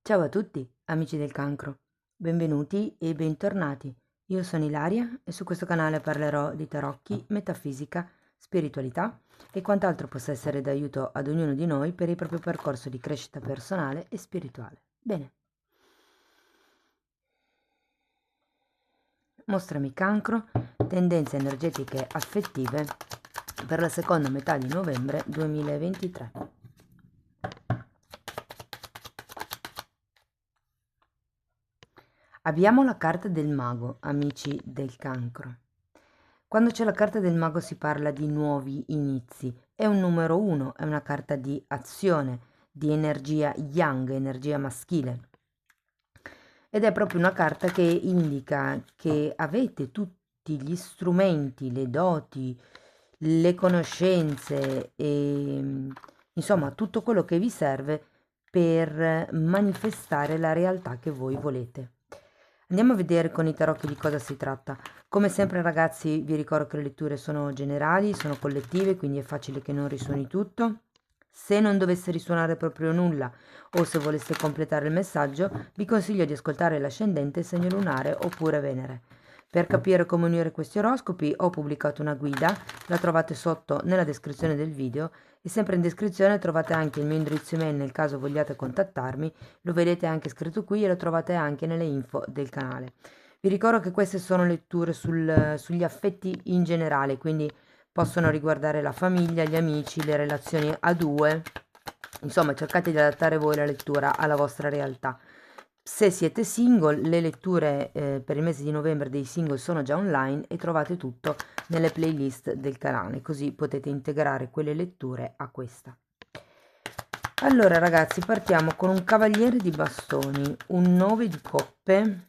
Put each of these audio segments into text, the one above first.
Ciao a tutti, amici del cancro. Benvenuti e bentornati. Io sono Ilaria e su questo canale parlerò di tarocchi, metafisica, spiritualità e quant'altro possa essere d'aiuto ad ognuno di noi per il proprio percorso di crescita personale e spirituale. Bene. Mostrami cancro, tendenze energetiche affettive per la seconda metà di novembre 2023. Abbiamo la carta del mago, amici del cancro. Quando c'è la carta del mago si parla di nuovi inizi. È un numero 1, è una carta di azione, di energia yang, energia maschile. Ed è proprio una carta che indica che avete tutti gli strumenti, le doti, le conoscenze e insomma tutto quello che vi serve per manifestare la realtà che voi volete. Andiamo a vedere con i tarocchi di cosa si tratta. Come sempre ragazzi vi ricordo che le letture sono generali, sono collettive, quindi è facile che non risuoni tutto. Se non dovesse risuonare proprio nulla o se voleste completare il messaggio, vi consiglio di ascoltare l'ascendente, il segno lunare oppure Venere. Per capire come unire questi oroscopi ho pubblicato una guida, la trovate sotto nella descrizione del video e sempre in descrizione trovate anche il mio indirizzo email nel caso vogliate contattarmi, lo vedete anche scritto qui e lo trovate anche nelle info del canale. Vi ricordo che queste sono letture sugli affetti in generale, quindi possono riguardare la famiglia, gli amici, le relazioni a due, insomma cercate di adattare voi la lettura alla vostra realtà. Se siete single, le letture per il mese di novembre dei single sono già online e trovate tutto nelle playlist del canale, così potete integrare quelle letture a questa. Allora ragazzi, partiamo con un cavaliere di bastoni, un 9 di coppe,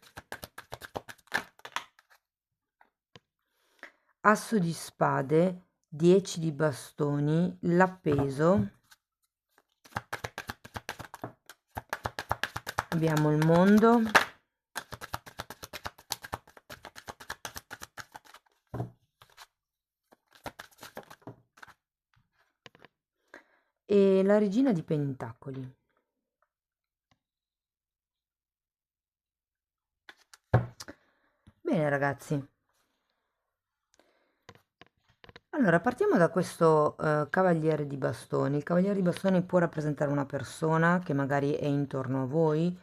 asso di spade, 10 di bastoni, l'appeso, abbiamo il mondo, e la regina di pentacoli. Bene ragazzi, allora partiamo da questo cavaliere di bastoni. Il cavaliere di bastoni può rappresentare una persona che magari è intorno a voi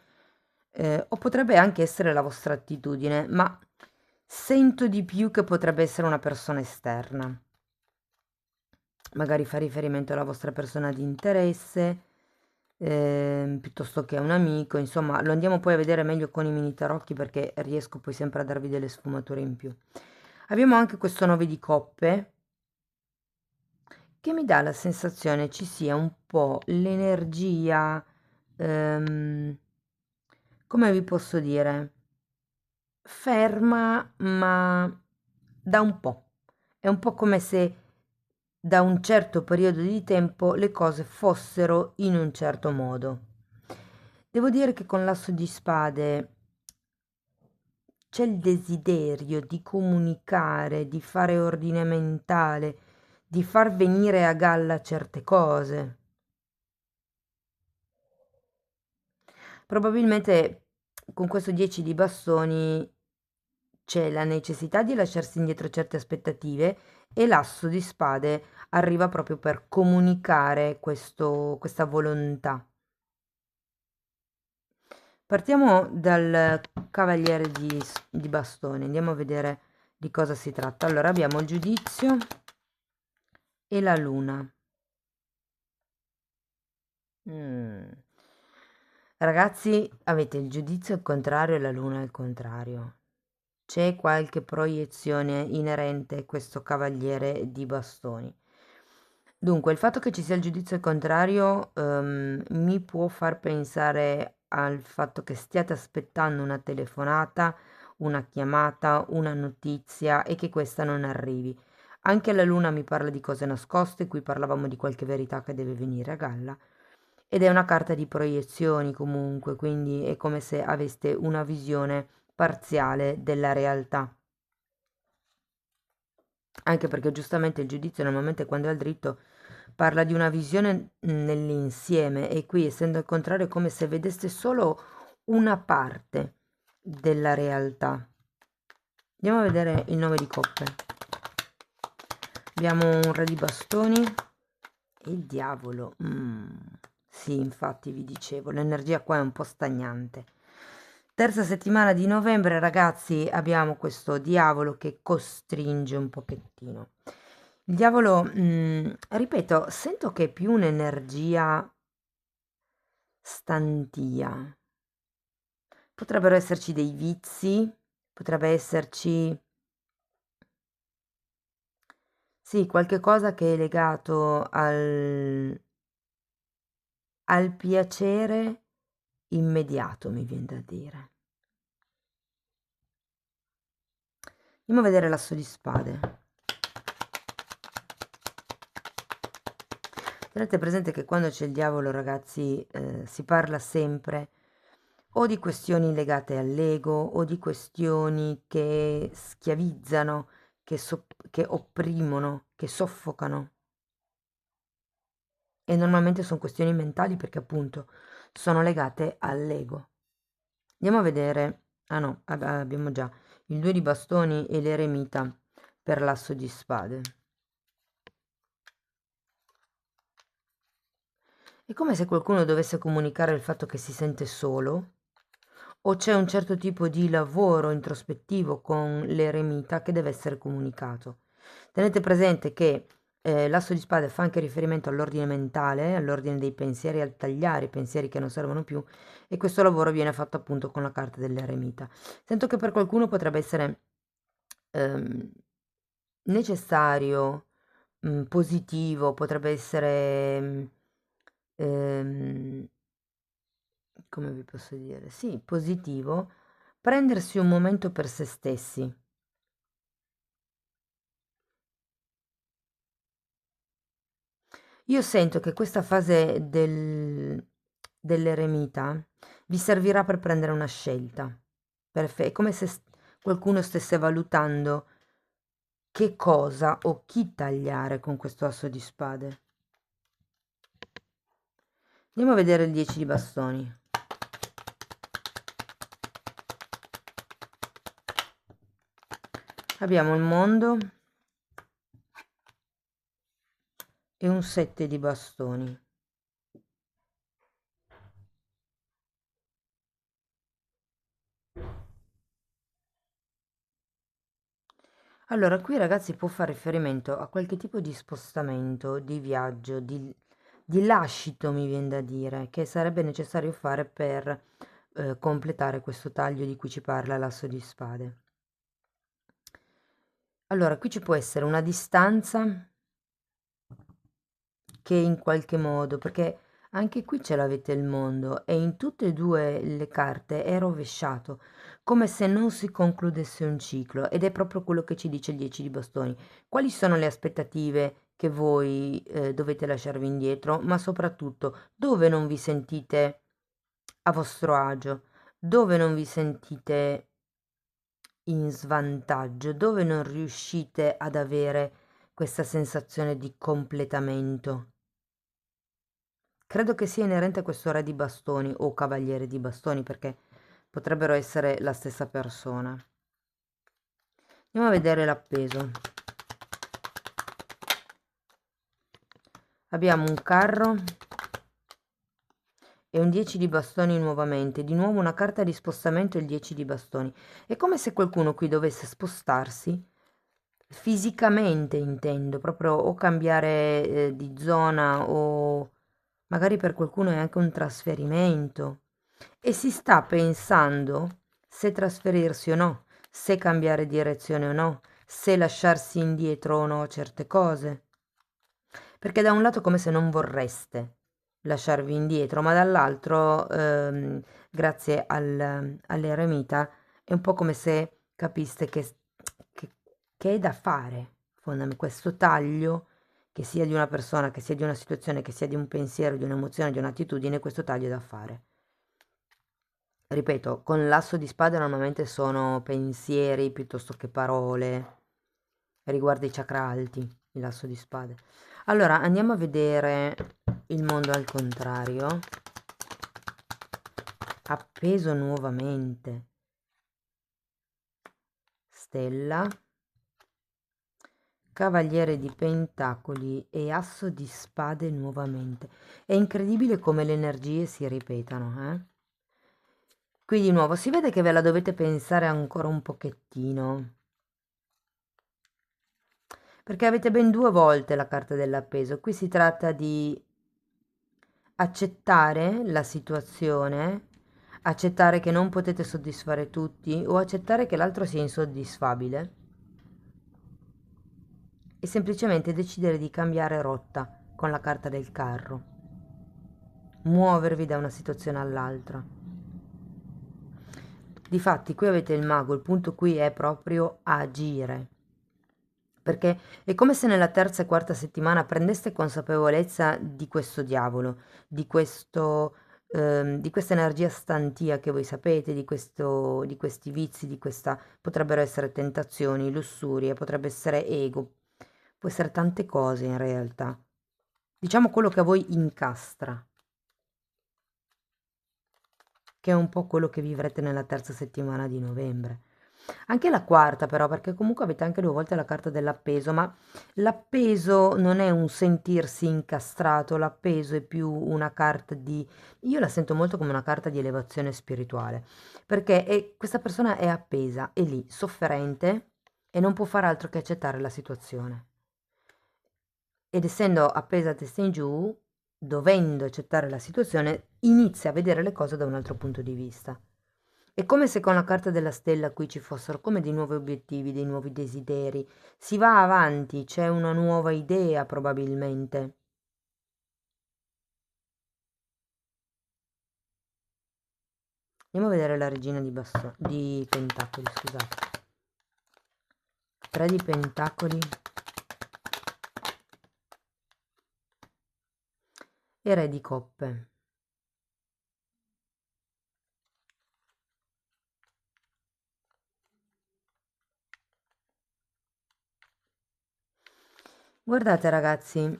o potrebbe anche essere la vostra attitudine, ma sento di più che potrebbe essere una persona esterna. Magari fa riferimento alla vostra persona di interesse, piuttosto che a un amico, insomma, lo andiamo poi a vedere meglio con i mini tarocchi perché riesco poi sempre a darvi delle sfumature in più. Abbiamo anche questo 9 di coppe che mi dà la sensazione ci sia un po' l'energia, ehm, come vi posso dire, ferma ma da un po'. È un po' come se da un certo periodo di tempo le cose fossero in un certo modo. Devo dire che con l'asso di spade c'è il desiderio di comunicare, di fare ordine mentale, di far venire a galla certe cose. Probabilmente con questo 10 di bastoni c'è la necessità di lasciarsi indietro certe aspettative e l'asso di spade arriva proprio per comunicare questa volontà. Partiamo dal cavaliere di bastoni, andiamo a vedere di cosa si tratta. Allora abbiamo il giudizio e la luna. Ragazzi, avete il giudizio al contrario e la luna al contrario. C'è qualche proiezione inerente a questo cavaliere di bastoni. Dunque, il fatto che ci sia il giudizio al contrario, mi può far pensare al fatto che stiate aspettando una telefonata, una chiamata, una notizia e che questa non arrivi. Anche la luna mi parla di cose nascoste, qui parlavamo di qualche verità che deve venire a galla. Ed è una carta di proiezioni comunque, quindi è come se aveste una visione parziale della realtà. Anche perché giustamente il giudizio normalmente quando è al dritto parla di una visione nell'insieme e qui, essendo il contrario, è come se vedeste solo una parte della realtà. Andiamo a vedere il 9 di coppe. Abbiamo un re di bastoni e il diavolo. Sì, infatti vi dicevo, l'energia qua è un po' stagnante. Terza settimana di novembre, ragazzi, abbiamo questo diavolo che costringe un pochettino. Il diavolo, ripeto, sento che è più un'energia stantia. Potrebbero esserci dei vizi, potrebbe esserci, sì, qualche cosa che è legato al piacere immediato, mi viene da dire. Andiamo a vedere l'asso di spade. Tenete presente che quando c'è il diavolo, ragazzi, si parla sempre o di questioni legate all'ego o di questioni che schiavizzano, che opprimono, che soffocano. E normalmente sono questioni mentali perché appunto sono legate all'ego. Andiamo a vedere, ah no, abbiamo già il 2 di bastoni e l'eremita per l'asso di spade. È come se qualcuno dovesse comunicare il fatto che si sente solo, o c'è un certo tipo di lavoro introspettivo con l'eremita che deve essere comunicato. Tenete presente che l'asso di spade fa anche riferimento all'ordine mentale, all'ordine dei pensieri, al tagliare i pensieri che non servono più, e questo lavoro viene fatto appunto con la carta dell'eremita. Sento che per qualcuno potrebbe essere ehm, necessario, positivo, potrebbe essere, ehm, come vi posso dire? Sì, positivo, prendersi un momento per se stessi. Io sento che questa fase dell'eremita vi servirà per prendere una scelta. È come se qualcuno stesse valutando che cosa o chi tagliare con questo asso di spade. Andiamo a vedere il 10 di bastoni. Abbiamo il mondo e un 7 di bastoni. Allora, qui ragazzi può fare riferimento a qualche tipo di spostamento, di viaggio, di lascito, mi viene da dire, che sarebbe necessario fare per completare questo taglio di cui ci parla l'asso di spade. Allora, qui ci può essere una distanza che in qualche modo, perché anche qui ce l'avete il mondo e in tutte e due le carte è rovesciato, come se non si concludesse un ciclo ed è proprio quello che ci dice il 10 di bastoni. Quali sono le aspettative che voi dovete lasciarvi indietro, ma soprattutto dove non vi sentite a vostro agio, dove non vi sentite in svantaggio, dove non riuscite ad avere questa sensazione di completamento. Credo che sia inerente a questo re di bastoni o cavaliere di bastoni perché potrebbero essere la stessa persona. Andiamo a vedere l'appeso. Abbiamo un carro e un 10 di bastoni nuovamente, di nuovo una carta di spostamento e il 10 di bastoni. È come se qualcuno qui dovesse spostarsi fisicamente, intendo, proprio o cambiare di zona o magari per qualcuno è anche un trasferimento e si sta pensando se trasferirsi o no, se cambiare direzione o no, se lasciarsi indietro o no certe cose. Perché da un lato è come se non vorreste lasciarvi indietro, ma dall'altro, grazie all'eremita, è un po' come se capiste che- che è da fare, questo taglio, che sia di una persona, che sia di una situazione, che sia di un pensiero, di un'emozione, di un'attitudine, questo taglio è da fare. Ripeto, con l'asso di spade normalmente sono pensieri piuttosto che parole, riguarda i chakra alti, il lasso di spade. Allora, andiamo a vedere il mondo al contrario. Appeso nuovamente. Stella. Cavaliere di Pentacoli e Asso di Spade nuovamente. È incredibile come le energie si ripetano, eh? Qui di nuovo si vede che ve la dovete pensare ancora un pochettino. Perché avete ben due volte la carta dell'appeso. Qui si tratta di accettare la situazione, accettare che non potete soddisfare tutti o accettare che l'altro sia insoddisfabile e semplicemente decidere di cambiare rotta con la carta del carro, muovervi da una situazione all'altra. Difatti qui avete il mago, il punto qui è proprio agire, perché è come se nella terza e quarta settimana prendeste consapevolezza di questo diavolo, di questo, di questa energia stantia che voi sapete, di questi vizi, di questa, potrebbero essere tentazioni, lussurie, potrebbe essere ego, può essere tante cose in realtà. Diciamo quello che a voi incastra, che è un po' quello che vivrete nella terza settimana di novembre. Anche la quarta però, perché comunque avete anche due volte la carta dell'appeso, ma l'appeso non è un sentirsi incastrato, l'appeso è più una carta di... Io la sento molto come una carta di elevazione spirituale, perché questa persona è appesa, è lì, sofferente e non può fare altro che accettare la situazione. Ed essendo appesa a testa in giù, dovendo accettare la situazione, inizia a vedere le cose da un altro punto di vista. È come se con la carta della stella qui ci fossero come dei nuovi obiettivi, dei nuovi desideri. Si va avanti, c'è una nuova idea probabilmente. Andiamo a vedere la regina di pentacoli, scusate. 3 di pentacoli e re di coppe. Guardate ragazzi,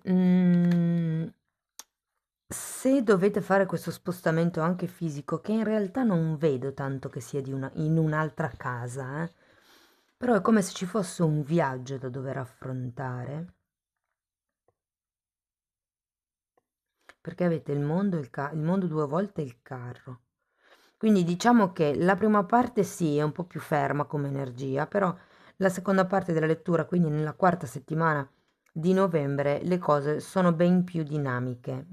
se dovete fare questo spostamento anche fisico, che in realtà non vedo tanto che sia in un'altra casa, però è come se ci fosse un viaggio da dover affrontare, perché avete il mondo, il mondo due volte e il carro. Quindi diciamo che la prima parte sì, è un po' più ferma come energia, però la seconda parte della lettura, quindi nella quarta settimana di novembre, le cose sono ben più dinamiche.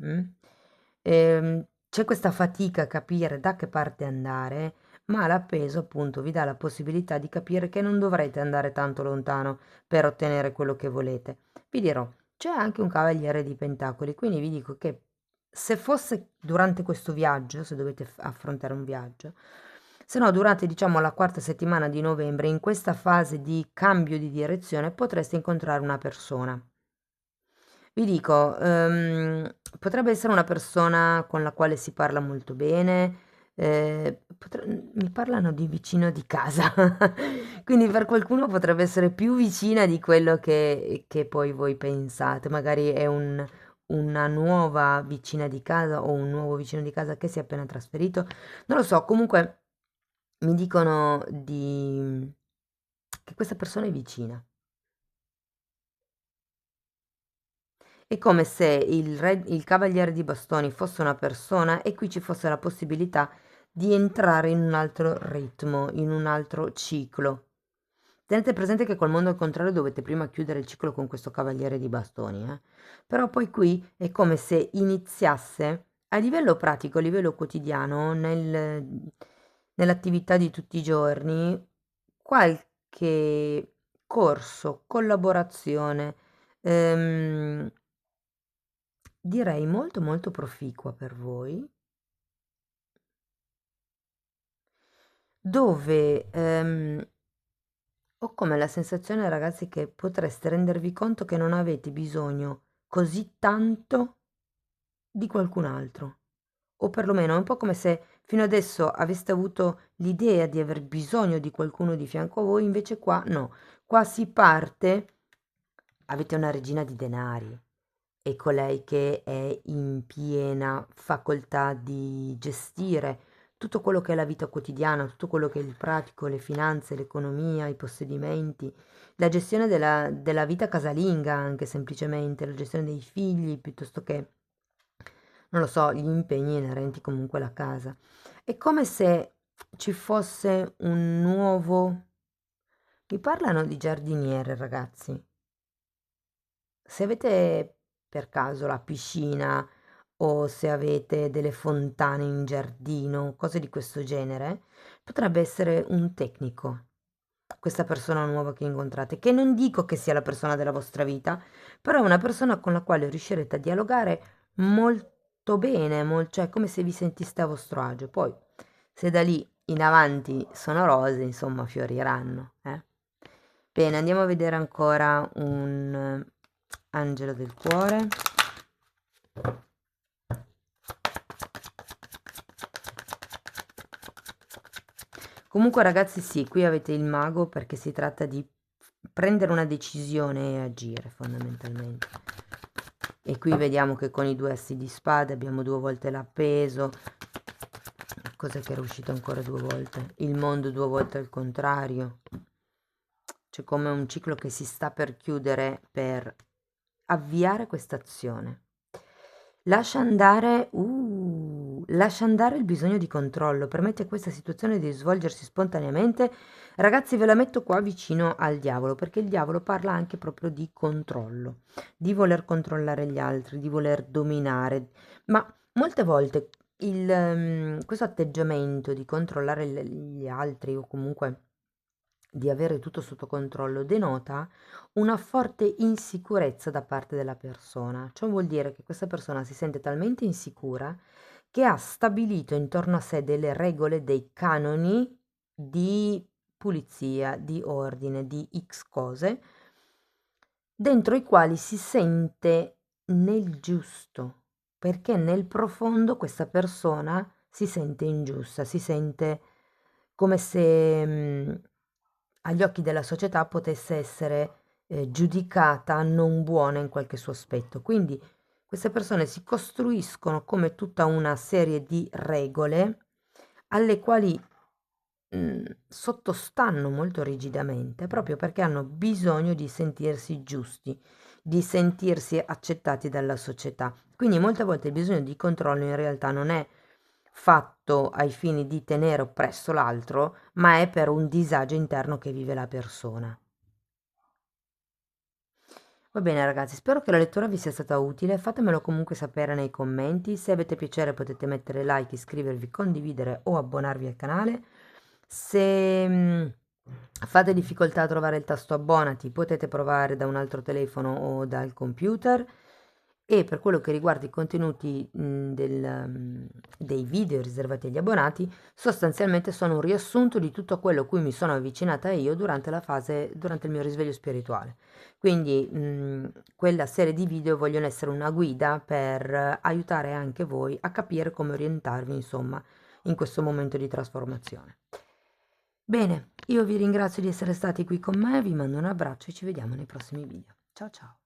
C'è questa fatica a capire da che parte andare, ma l'appeso appunto vi dà la possibilità di capire che non dovrete andare tanto lontano per ottenere quello che volete. Vi dirò, c'è anche un cavaliere di pentacoli, quindi vi dico che se fosse durante questo viaggio, se dovete affrontare un viaggio, se no durante diciamo la quarta settimana di novembre, in questa fase di cambio di direzione, potreste incontrare una persona. Vi dico, potrebbe essere una persona con la quale si parla molto bene, mi parlano di vicino di casa, quindi per qualcuno potrebbe essere più vicina di quello che poi voi pensate, magari è una nuova vicina di casa o un nuovo vicino di casa che si è appena trasferito, non lo so, comunque mi dicono che questa persona è vicina. È come se il cavaliere di bastoni fosse una persona e qui ci fosse la possibilità di entrare in un altro ritmo, in un altro ciclo. Tenete presente che col mondo al contrario dovete prima chiudere il ciclo con questo cavaliere di bastoni, eh? Però poi qui è come se iniziasse a livello pratico, a livello quotidiano, nell'attività di tutti i giorni, qualche corso, collaborazione, ehm, direi molto molto proficua per voi, dove ho come la sensazione, ragazzi, che potreste rendervi conto che non avete bisogno così tanto di qualcun altro. O perlomeno è un po' come se fino adesso aveste avuto l'idea di aver bisogno di qualcuno di fianco a voi, invece qua no. Qua si parte, avete una regina di denari. è colei che è in piena facoltà di gestire tutto quello che è la vita quotidiana, tutto quello che è il pratico, le finanze, l'economia, i possedimenti, la gestione della vita casalinga anche semplicemente, la gestione dei figli piuttosto che, non lo so, gli impegni inerenti comunque alla casa. È come se ci fosse un nuovo... Mi parlano di giardiniere, ragazzi. Se avete per caso la piscina o se avete delle fontane in giardino, cose di questo genere, potrebbe essere un tecnico, questa persona nuova che incontrate, che non dico che sia la persona della vostra vita, però è una persona con la quale riuscirete a dialogare molto bene, cioè come se vi sentiste a vostro agio. Poi, se da lì in avanti sono rose, insomma, fioriranno, eh. Bene, andiamo a vedere ancora un angelo del cuore. Comunque ragazzi sì, qui avete il mago perché si tratta di prendere una decisione e agire fondamentalmente. E qui vediamo che con i due assi di spade abbiamo 2 volte l'appeso. Cos'è che era uscito ancora 2 volte? Il mondo 2 volte al contrario. C'è come un ciclo che si sta per chiudere per avviare questa azione. Lascia andare il bisogno di controllo, permette a questa situazione di svolgersi spontaneamente. Ragazzi, ve la metto qua vicino al diavolo, perché il diavolo parla anche proprio di controllo, di voler controllare gli altri, di voler dominare, ma molte volte questo atteggiamento di controllare gli altri o comunque di avere tutto sotto controllo denota una forte insicurezza da parte della persona. Ciò vuol dire che questa persona si sente talmente insicura che ha stabilito intorno a sé delle regole, dei canoni di pulizia, di ordine, di X cose, dentro i quali si sente nel giusto, perché nel profondo questa persona si sente ingiusta, si sente come se agli occhi della società potesse essere giudicata non buona in qualche suo aspetto. Quindi queste persone si costruiscono come tutta una serie di regole alle quali sottostanno molto rigidamente, proprio perché hanno bisogno di sentirsi giusti, di sentirsi accettati dalla società. Quindi molte volte il bisogno di controllo in realtà non è fatto ai fini di tenere oppresso l'altro, ma è per un disagio interno che vive la persona. Va bene ragazzi, spero che la lettura vi sia stata utile, fatemelo comunque sapere nei commenti, se avete piacere potete mettere like, iscrivervi, condividere o abbonarvi al canale. Se fate difficoltà a trovare il tasto abbonati potete provare da un altro telefono o dal computer. E per quello che riguarda i contenuti dei video riservati agli abbonati, sostanzialmente sono un riassunto di tutto quello a cui mi sono avvicinata io durante il mio risveglio spirituale. Quindi quella serie di video vogliono essere una guida per aiutare anche voi a capire come orientarvi, insomma, in questo momento di trasformazione. Bene, io vi ringrazio di essere stati qui con me, vi mando un abbraccio e ci vediamo nei prossimi video. Ciao ciao!